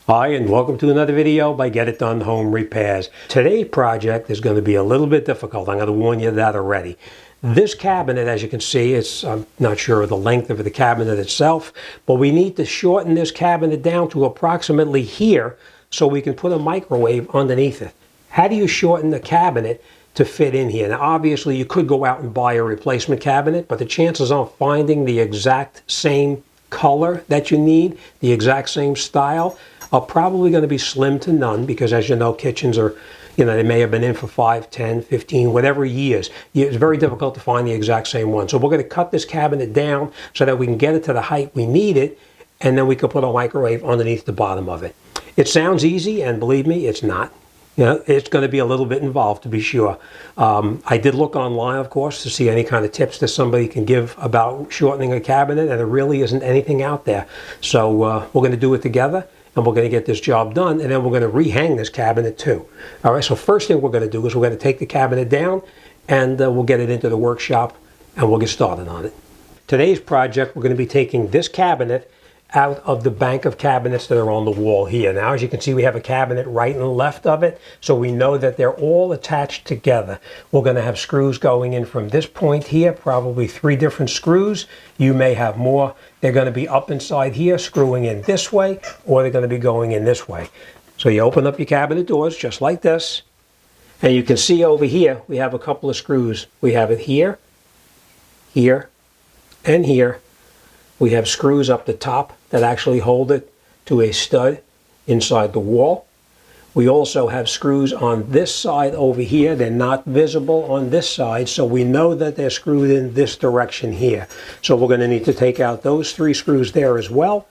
Hi, and welcome to another video by Get It Done Home Repairs. Today's project is going to be a little bit difficult. I'm going to warn you that already. This cabinet, as you can see, I'm not sure of the length of the cabinet itself, but we need to shorten this cabinet down to approximately here so we can put a microwave underneath it. How do you shorten the cabinet to fit in here? Now, obviously, you could go out and buy a replacement cabinet, but the chances on finding the exact same color that you need, the exact same style, are probably going to be slim to none, because as you know, kitchens are, they may have been in for 5, 10, 15, whatever years. It's very difficult to find the exact same one. So we're going to cut this cabinet down so that we can get it to the height we need it, and then we can put a microwave underneath the bottom of it. It sounds easy, and believe me, it's not. It's going to be a little bit involved, to be sure. I did look online, of course, to see any kind of tips that somebody can give about shortening a cabinet, and there really isn't anything out there. So we're going to do it together, and we're going to get this job done, and then we're going to rehang this cabinet too. All right, so first thing we're going to do is we're going to take the cabinet down, and we'll get it into the workshop, and we'll get started on it. Today's project, we're going to be taking this cabinet out of the bank of cabinets that are on the wall here. Now, as you can see, we have a cabinet right and left of it, so we know that they're all attached together. We're going to have screws going in from this point here, probably 3 different screws. You may have more. They're going to be up inside here, screwing in this way, or they're going to be going in this way. So you open up your cabinet doors just like this, and you can see over here we have a couple of screws. We have it here, here, and here. We have screws up the top that actually hold it to a stud inside the wall. We also have screws on this side over here. They're not visible on this side, so we know that they're screwed in this direction here. So we're going to need to take out those 3 screws there as well.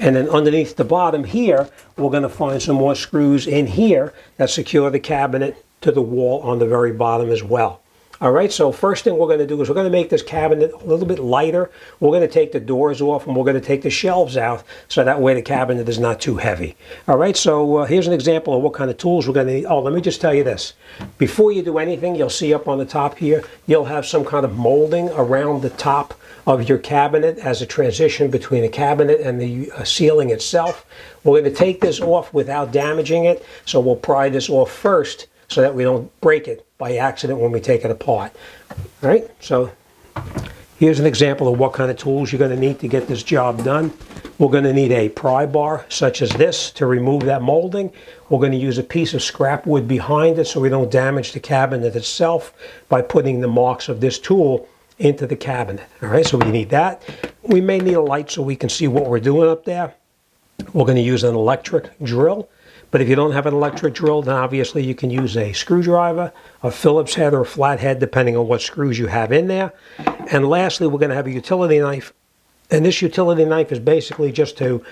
And then underneath the bottom here, we're going to find some more screws in here that secure the cabinet to the wall on the very bottom as well. All right, so first thing we're going to do is we're going to make this cabinet a little bit lighter. We're going to take the doors off, and we're going to take the shelves out, so that way the cabinet is not too heavy. All right, so here's an example of what kind of tools we're going to need. Oh, let me just tell you this. Before you do anything, you'll see up on the top here, you'll have some kind of molding around the top of your cabinet as a transition between the cabinet and the ceiling itself. We're going to take this off without damaging it, so we'll pry this off first so that we don't break it by accident when we take it apart. All right, so here's an example of what kind of tools you're going to need to get this job done. We're going to need a pry bar such as this to remove that molding. We're going to use a piece of scrap wood behind it so we don't damage the cabinet itself by putting the marks of this tool into the cabinet. All right, so we need that. We may need a light so we can see what we're doing up there. We're going to use an electric drill. But if you don't have an electric drill, then obviously you can use a screwdriver, a Phillips head, or a flathead, depending on what screws you have in there. And lastly, we're going to have a utility knife. And this utility knife is basically just to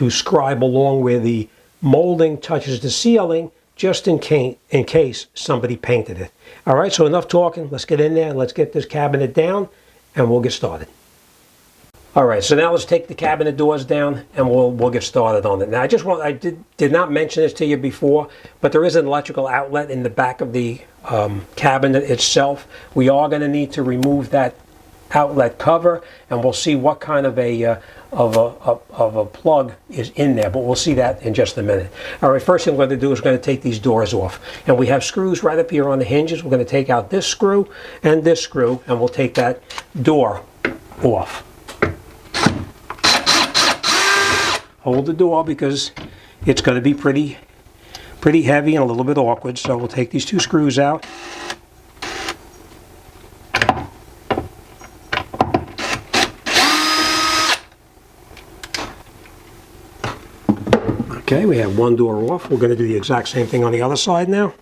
scribe along where the molding touches the ceiling, just in case somebody painted it. All right, so enough talking. Let's get in there and let's get this cabinet down, and we'll get started. All right, so now let's take the cabinet doors down, and we'll get started on it. Now, I did not mention this to you before, but there is an electrical outlet in the back of the cabinet itself. We are going to need to remove that outlet cover, and we'll see what kind of a plug is in there, but we'll see that in just a minute. All right, first thing we're going to do is we're going to take these doors off, and we have screws right up here on the hinges. We're going to take out this screw, and we'll take that door off. Hold the door because it's going to be pretty heavy and a little bit awkward. So we'll take these 2 screws out. Okay, we have 1 door off. We're going to do the exact same thing on the other side now.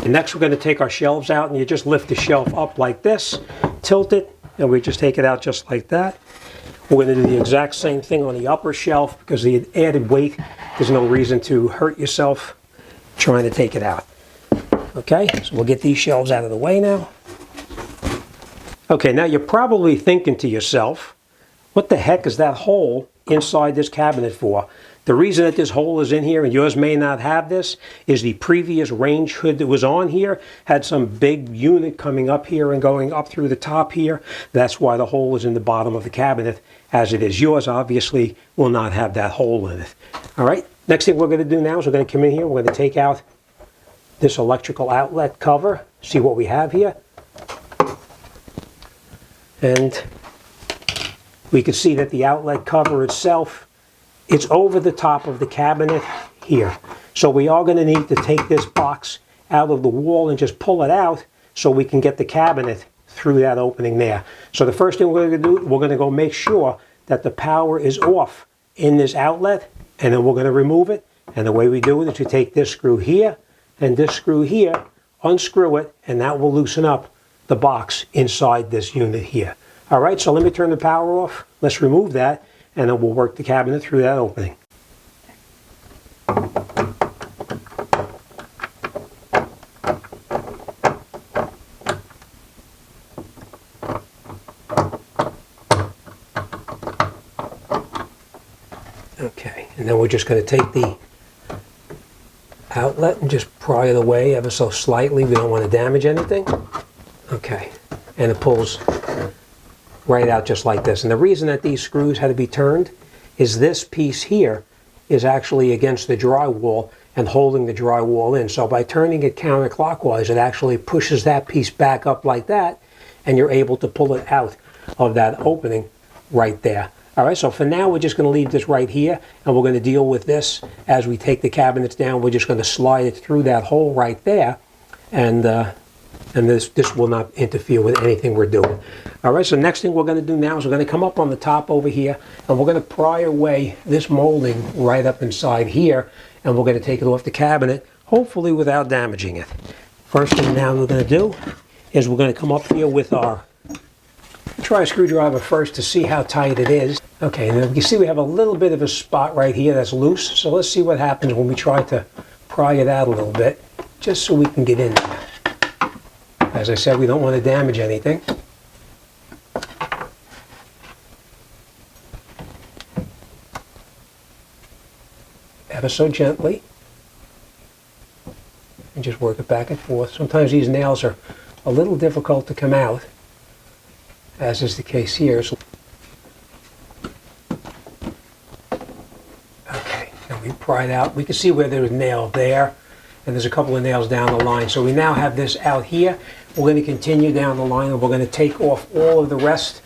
And next we're going to take our shelves out, and you just lift the shelf up like this, tilt it, and we just take it out just like that. We're going to do the exact same thing on the upper shelf because the added weight, there's no reason to hurt yourself trying to take it out. Okay, so we'll get these shelves out of the way now. Okay, now you're probably thinking to yourself, what the heck is that hole inside this cabinet for? The reason that this hole is in here, and yours may not have this, is the previous range hood that was on here had some big unit coming up here and going up through the top here. That's why the hole is in the bottom of the cabinet as it is. Yours obviously will not have that hole in it. All right, next thing we're going to do now is we're going to come in here, we're going to take out this electrical outlet cover, see what we have here. And we can see that the outlet cover itself, it's over the top of the cabinet here. So we are going to need to take this box out of the wall and just pull it out so we can get the cabinet through that opening there. So the first thing we're going to do, we're going to go make sure that the power is off in this outlet, and then we're going to remove it. And the way we do it is to take this screw here and this screw here, unscrew it, and that will loosen up the box inside this unit here. All right, so let me turn the power off. Let's remove that, and then we'll work the cabinet through that opening. Okay, and then we're just going to take the outlet and just pry it away ever so slightly. We don't want to damage anything. Okay, and it pulls right out just like this. And the reason that these screws had to be turned is this piece here is actually against the drywall and holding the drywall in. So by turning it counterclockwise, it actually pushes that piece back up like that, and you're able to pull it out of that opening right there. All right, so for now, we're just going to leave this right here, and we're going to deal with this as we take the cabinets down. We're just going to slide it through that hole right there, and this will not interfere with anything we're doing. All right, so next thing we're going to do now is we're going to come up on the top over here, and we're going to pry away this molding right up inside here, and we're going to take it off the cabinet, hopefully without damaging it. First thing now we're going to do is we're going to come up here with our, try a screwdriver first to see how tight it is. Okay, and you see we have a little bit of a spot right here that's loose, so let's see what happens when we try to pry it out a little bit, just so we can get in there. As I said, we don't want to damage anything. Ever so gently. And just work it back and forth. Sometimes these nails are a little difficult to come out, as is the case here. So okay, now we pry it out. We can see where there's a nail there, and there's a couple of nails down the line. So we now have this out here. We're going to continue down the line, and we're going to take off all of the rest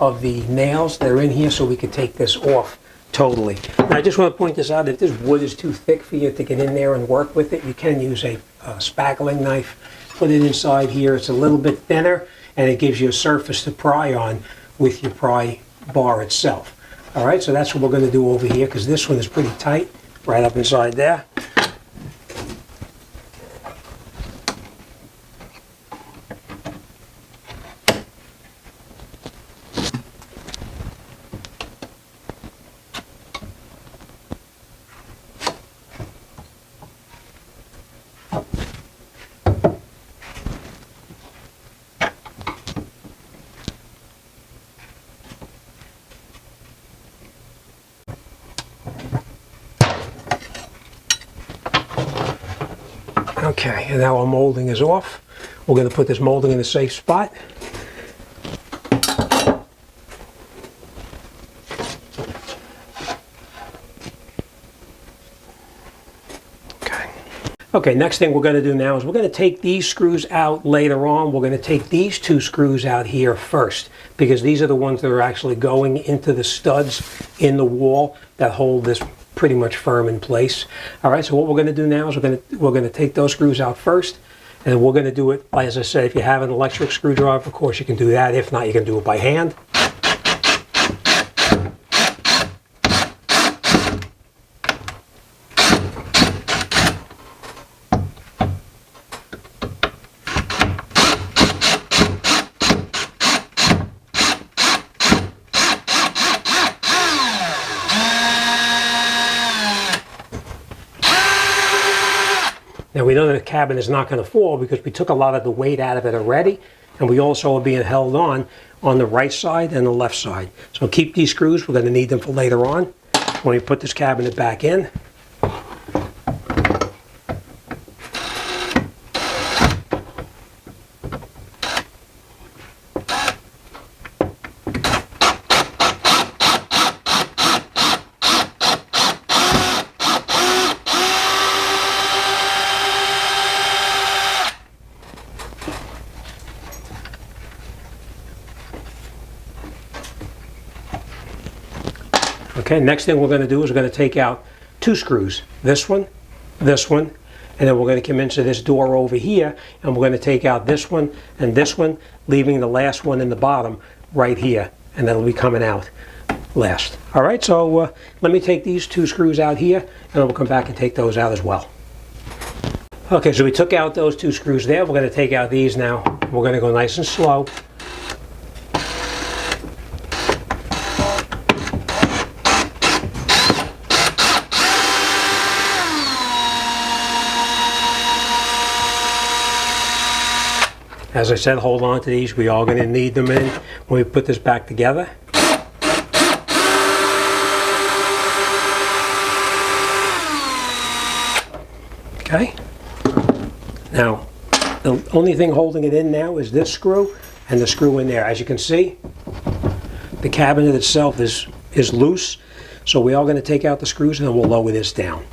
of the nails that are in here so we can take this off totally. Now I just want to point this out, if this wood is too thick for you to get in there and work with it, you can use a spackling knife, put it inside here. It's a little bit thinner, and it gives you a surface to pry on with your pry bar itself. All right, so that's what we're going to do over here, because this one is pretty tight right up inside there. Okay, and now our molding is off. We're going to put this molding in a safe spot. Okay, next thing we're going to do now is we're going to take these screws out later on. We're going to take these two screws out here first, because these are the ones that are actually going into the studs in the wall that hold this pretty much firm in place. All right, so what we're going to do now is we're going to take those screws out first, and we're going to do it, as I said, if you have an electric screwdriver, of course you can do that. If not, you can do it by hand. Now we know the cabinet is not going to fall because we took a lot of the weight out of it already, and we also are being held on the right side and the left side. So keep these screws, we're going to need them for later on when we put this cabinet back in. Okay, next thing we're going to do is we're going to take out two screws. This one, and then we're going to come into this door over here, and we're going to take out this one and this one, leaving the last one in the bottom right here, and that'll be coming out last. All right, so let me take these two screws out here, and then we'll come back and take those out as well. Okay, so we took out those two screws there. We're going to take out these now. We're going to go nice and slow. As I said, hold on to these. We are going to need them in when we put this back together. Okay. Now, the only thing holding it in now is this screw and the screw in there. As you can see, the cabinet itself is loose. So we are going to take out the screws and then we'll lower this down.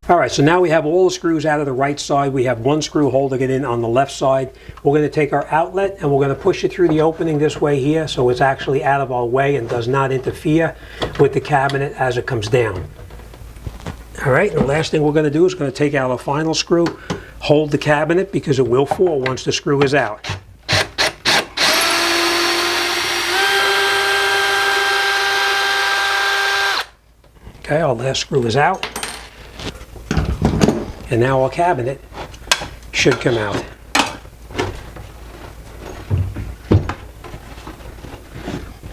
All right, so now we have all the screws out of the right side. We have one screw holding it in on the left side. We're going to take our outlet and we're going to push it through the opening this way here so it's actually out of our way and does not interfere with the cabinet as it comes down. All right, and the last thing we're going to do is going to take out a final screw, hold the cabinet because it will fall once the screw is out. Okay, our last screw is out. And now our cabinet should come out.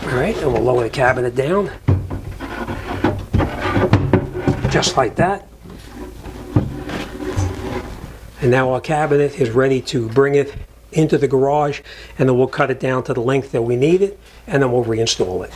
All right, and we'll lower the cabinet down. Just like that. And now our cabinet is ready to bring it into the garage, and then we'll cut it down to the length that we need it, and then we'll reinstall it.